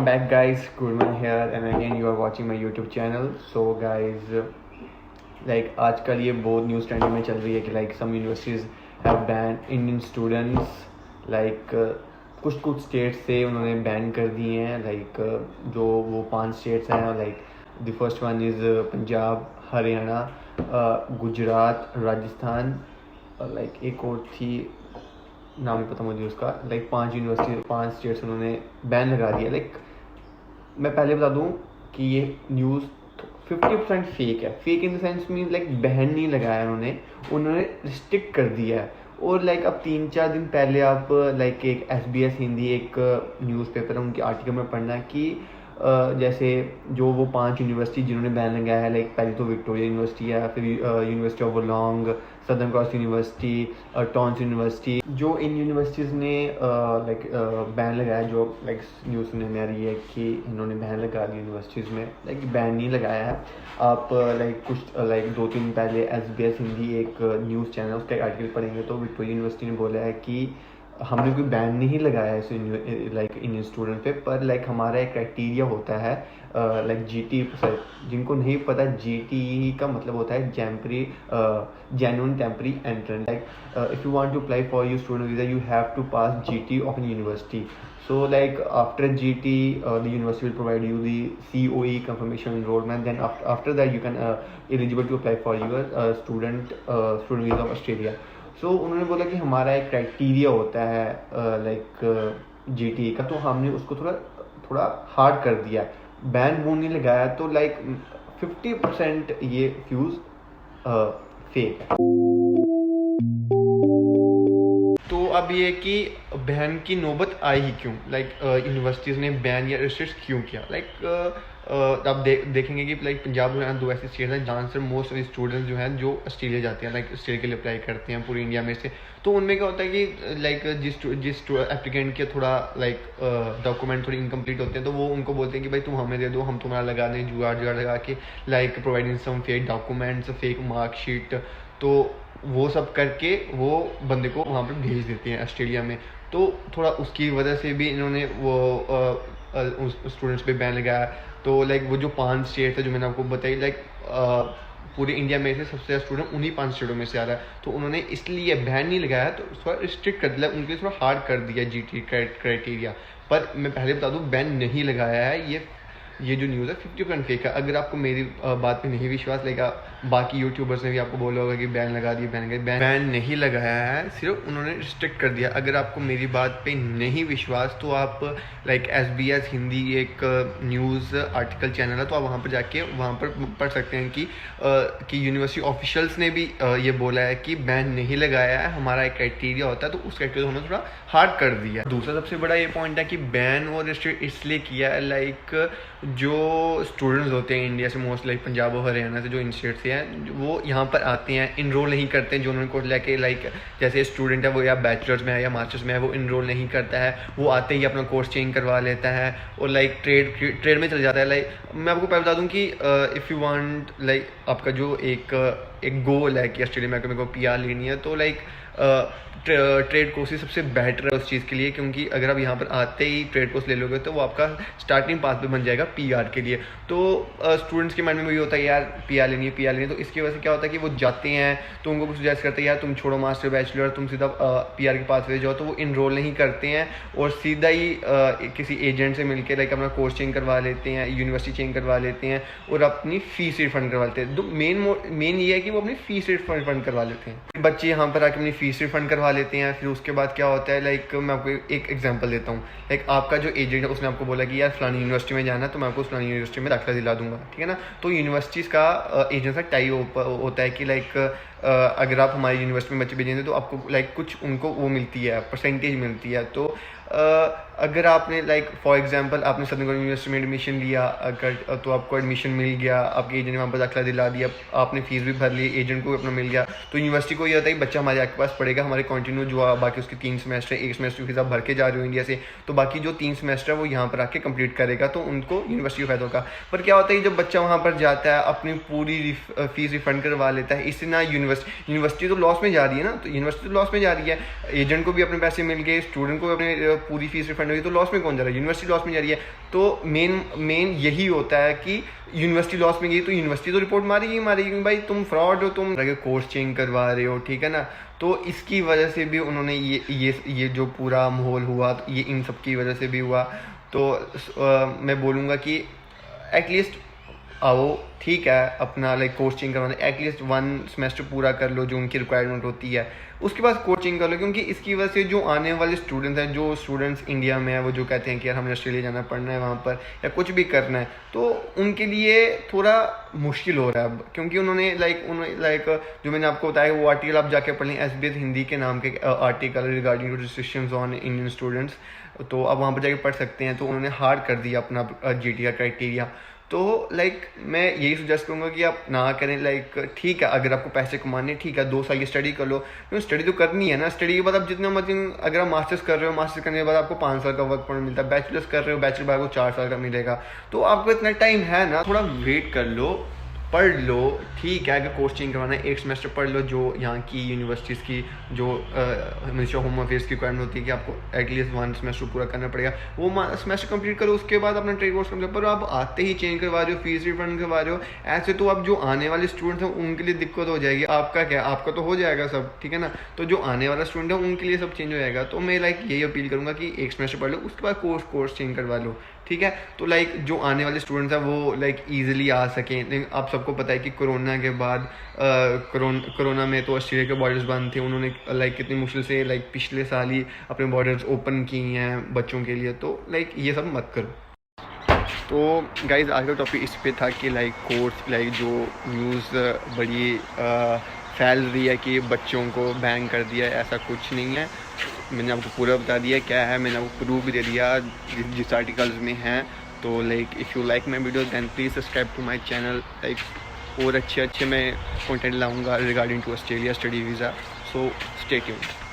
Welcome back guys, Gurman here and again you are watching my YouTube channel. So guys, आजकल ये बहुत news trending में चल रही है कि some universities have banned Indian students. कुछ स्टेट्स से उन्होंने बैन कर दिए हैं. जो वो 5 स्टेट्स हैं, the first one is Punjab, Haryana, Gujarat, Rajasthan, एक और थी, नाम नहीं पता मुझे उसका. 5 स्टेट्स उन्होंने बैन लगा दिया. मैं पहले बता दूं कि ये न्यूज़ 50% फेक है. Fake in the sense mean ban नहीं लगाया उन्होंने रिस्ट्रिक्ट कर दिया है. और अब 3-4 दिन पहले आप एक SBS हिंदी एक न्यूज़पेपर है, उनके आर्टिकल में पढ़ना कि जैसे जो वो 5 यूनिवर्सिटी जिन्होंने बैन लगाया है, पहले तो विक्टोरिया यूनिवर्सिटी है, फिर university of Wollongong, Southern Cross university, Torrens university. जो इन यूनिवर्सिटीज़ ने बैन लगाया, जो न्यूज़ सुनने में आ रही है कि इन्होंने बैन लगा दिया यूनिवर्सिटीज़ में. बैन नहीं लगाया है. आप कुछ 2-3 दिन पहले SBS हिंदी एक न्यूज़ चैनल उसका एक आर्टिकल पढ़ेंगे तो विक्टोरिया यूनिवर्सिटी ने बोला है कि हमने कोई बैन नहीं लगाया है इंडियन स्टूडेंट पे, पर हमारा एक क्राइटेरिया होता है GT. जिनको नहीं पता, GT का मतलब होता है genuine temporary entrant. If you want to apply for your student visa, you have to pass GT of a university. So after GT, the university will provide you the COE, confirmation enrollment. Then after that you can eligible to apply for your student visa of Australia. So उन्होंने बोला कि हमारा एक criteria होता है GT का, तो हमने उसको थोड़ा हार्ड कर दिया. बैन वो नहीं लगाया. तो 50% ये फ्यूज़ फेक है. तो अब ये कि बैन की नौबत आई ही क्यों, यूनिवर्सिटीज़ ने बैन या रिस्ट्रिक्ट क्यों किया. आप देखेंगे कि पंजाब हरियाणा 2 ऐसे स्टेट हैं जहाँ से मोस्ट ऑफ स्टूडेंट्स जो हैं जो ऑस्ट्रेलिया जाते हैं, ऑस्ट्रेलिया के लिए अप्लाई करते हैं पूरी इंडिया में से. तो उनमें क्या होता है कि जिस एप्लीकेंट के थोड़ा डॉक्यूमेंट थोड़ी इनकम्प्लीट होते हैं, तो वो उनको बोलते हैं कि भाई तुम हमें दे दो, हम तुम्हारा लगा दें जुगाड़ लगा के providing some fake documents, fake marksheet. तो वो सब करके वो बंदे को वहाँ पर भेज देते हैं ऑस्ट्रेलिया में. तो थोड़ा उसकी वजह से भी इन्होंने वो स्टूडेंट्स पे बैन लगाया. तो वो जो 5 स्टेट है जो मैंने आपको बताई, पूरे इंडिया में से सबसे ज़्यादा स्टूडेंट उन्हीं 5 स्टेटों में से आ रहा है. तो उन्होंने इसलिए बैन नहीं लगाया, तो थोड़ा रिस्ट्रिक्ट कर दिया, उनके लिए थोड़ा हार्ड कर दिया GT क्राइटेरिया. पर मैं पहले बता दूँ, बैन नहीं लगाया है. ये जो न्यूज़ है 50% फेक है. अगर आपको मेरी बात पे नहीं विश्वास, बाकी यूट्यूबर्स ने भी आपको बोला होगा कि बैन लगा दिया, बैन नहीं लगाया है, सिर्फ उन्होंने रिस्ट्रिक्ट कर दिया. अगर आपको मेरी बात पे नहीं विश्वास तो आप SBS हिंदी एक न्यूज़ आर्टिकल चैनल है, तो आप वहाँ पर जाके वहाँ पर पढ़ सकते हैं कि यूनिवर्सिटी ऑफिशियल्स ने भी ये बोला है कि बैन नहीं लगाया है, हमारा एक क्राइटेरिया होता है, तो उस क्राइटेरिया को हमने थोड़ा हार्ड कर दिया. दूसरा सबसे बड़ा ये पॉइंट है कि बैन और रिस्ट्रिक्ट इसलिए किया है, जो स्टूडेंट्स होते हैं इंडिया से, मोस्टली पंजाब और हरियाणा से, जो इन स्टेट से हैं, वो यहाँ पर आते हैं, इनरोल नहीं करते हैं. जो उन्होंने कोर्स लेके जैसे स्टूडेंट है वो या बैचलर्स में है या मास्टर्स में है, वो इनरोल नहीं करता है. वो आते ही अपना कोर्स चेंज करवा लेता है और ट्रेड में चल जाता है. मैं आपको पहले बता दूँ कि इफ़ यू वांट आपका जो एक गोल है कि ऑस्ट्रेलिया में मेरे को PR लेनी है, तो ट्रेड कोर्स ही सबसे बेटर है उस चीज़ के लिए, क्योंकि अगर आप यहाँ पर आते ही ट्रेड कोर्स ले लोगे तो वो आपका स्टार्टिंग पाथ पे बन जाएगा PR के लिए. तो स्टूडेंट्स के माइंड में भी होता है यार PR लेनी है. तो इसकी वजह से क्या होता है कि वो जाते हैं तो उनको कुछ सजेस्ट करते हैं यार तुम छोड़ो मास्टर बैचलर, तुम सीधा PR के पास ले जाओ. तो वो इनरोल नहीं करते हैं और सीधा ही किसी एजेंट से मिलकर अपना कोर्स चेंज करवा लेते हैं, यूनिवर्सिटी चेंज करवा लेते हैं और अपनी फ़ीस रिफंड करवा लेते हैं. तो मेन ये है कि वो अपनी फ़ीस रिफंड करवा लेते हैं. बच्चे यहाँ पर आके अपनी फ़ीस रिफंड करवा लेते हैं. फिर उसके बाद क्या होता है, मैं आपको एक एग्जांपल देता हूँ. आपका जो एजेंट है उसने आपको बोला कि यार फलानी यूनिवर्सिटी में जाना है, तो मैं आपको फलानी यूनिवर्सिटी में दाखिला दिला दूंगा, ठीक है ना. तो यूनिवर्सिटीज़ का एजेंट से टाई होता है कि अगर आप हमारी यूनिवर्सिटी में बच्चे भेजेंगे तो आपको कुछ उनको वो मिलती है, परसेंटेज मिलती है. तो अगर आपने फॉर एग्जांपल आपने सदर्न यूनिवर्सिटी में एडमिशन लिया, अगर तो आपको एडमिशन मिल गया, आपके एजेंट ने वहाँ पर दाखिला दिला दिया, आपने फीस भी भर ली, एजेंट को अपना मिल गया. तो यूनिवर्सिटी को ये होता है कि बच्चा हमारे आपके पास पढ़ेगा, हमारे कंटिन्यू जो बाकी उसके 3 सेमेस्टर, 1 सेमेस्टर की फीस आप भर के जा रहे हो इंडिया से, तो बाकी जो 3 सेमेस्टर वो यहाँ पर आके कंप्लीट करेगा, तो उनको यूनिवर्सिटी को फायदा होगा. पर क्या होता है कि जब बच्चा वहाँ पर जाता है अपनी पूरी फीस रिफंड करवा लेता है, इससे ना यूनिवर्सिटी यूनिवर्सिटी तो लॉस में जा रही है ना, तो यूनिवर्सिटी तो लॉस में जा रही है, एजेंट को भी अपने पैसे मिल गए, स्टूडेंट को भी अपने पूरी फीस रिफंड हुई, तो लॉस में कौन जा रहा है? यूनिवर्सिटी लॉस में जा रही है। तो मेन यही होता है कि यूनिवर्सिटी लॉस में गई तो यूनिवर्सिटी तो रिपोर्ट मारेगी भाई तुम फ्रॉड हो, तुम कोर्स चेंज करवा रहे हो, ठीक है ना। तो इसकी वजह से भी उन्होंने ये जो पूरा माहौल हुआ, तो ये इन सब की वजह से भी हुआ। तो मैं बोलूँगा कि एटलीस्ट आओ, ठीक है, अपना कोचिंग करवाना, एटलीस्ट 1 सेमेस्टर पूरा कर लो जो उनकी रिक्वायरमेंट होती है, उसके बाद कोचिंग कर लो। क्योंकि इसकी वजह से जो आने वाले स्टूडेंट्स हैं, जो स्टूडेंट्स इंडिया में है, वो जो कहते हैं कि यार हमें ऑस्ट्रेलिया जाना पड़ना है वहाँ पर या कुछ भी करना है, तो उनके लिए थोड़ा मुश्किल हो रहा है अब। क्योंकि उन्होंने जो मैंने आपको बताया वो आर्टिकल आप जाके पढ़ लें, SBS हिंदी के नाम के article regarding to restrictions on Indian students, तो आप वहाँ पर जाके पढ़ सकते हैं। तो उन्होंने हार्ड कर दिया अपना GTR क्राइटेरिया। तो मैं यही सजेस्ट करूँगा कि आप ना करें। ठीक है, अगर आपको पैसे कमाने, ठीक है 2 साल की स्टडी कर लो, क्योंकि स्टडी तो करनी है ना। स्टडी के बाद आप जितना मर्जी, अगर आप मास्टर्स कर रहे हो, मास्टर्स करने के बाद आपको 5 साल का वर्क परमिट मिलता है, बैचलर्स कर रहे हो, बैचलर बाद आपको 4 साल का मिलेगा। तो आपको इतना टाइम है ना, थोड़ा वेट कर लो, पढ़ लो, ठीक है। अगर कोर्स चेंज करवाना है 1 सेमेस्टर पढ़ लो, जो यहाँ की यूनिवर्सिटीज़ की जो मिनिस्ट्री ऑफ होम अफेयर्स की रिक्वायरमेंट होती है कि आपको एटलीस्ट 1 सेमेस्टर पूरा करना पड़ेगा, वो सेमेस्टर कंप्लीट करो, उसके बाद अपना ट्रेड कोर्स कंप्लीट। पर आप आते ही चेंज करवा रहे हो, फीस रिफंड करवा रहे हो, ऐसे तो अब जो आने वाले स्टूडेंट्स हैं उनके लिए दिक्कत हो जाएगी। आपका क्या, आपका तो हो जाएगा सब, ठीक है ना। तो जो आने वाला स्टूडेंट है उनके लिए सब चेंज हो जाएगा। तो मैं यही अपील करूँगा कि 1 सेमेस्टर पढ़ लो, उसके बाद कोर्स चेंज करवा लो, ठीक है। तो जो आने वाले स्टूडेंट्स हैं वो ईजिली आ सकें। लेकिन आप सबको पता है कि कोरोना के बाद कोरोना में तो ऑस्ट्रेलिया के बॉर्डर्स बंद थे, उन्होंने कितनी मुश्किल से पिछले साल ही अपने बॉर्डर्स ओपन किए हैं बच्चों के लिए। तो ये सब मत करो। तो गाइज आज का टॉपिक इस पे था कि कोर्स जो न्यूज़ बड़ी फैल रही है कि बच्चों को बैन कर दिया है, ऐसा कुछ नहीं है। मैंने आपको पूरा बता दिया क्या है, मैंने आपको प्रूफ भी दे दिया जिस आर्टिकल्स में हैं। तो if you like my video then please subscribe to my channel. और अच्छे मैं कंटेंट लाऊंगा regarding to Australia study visa. So stay tuned.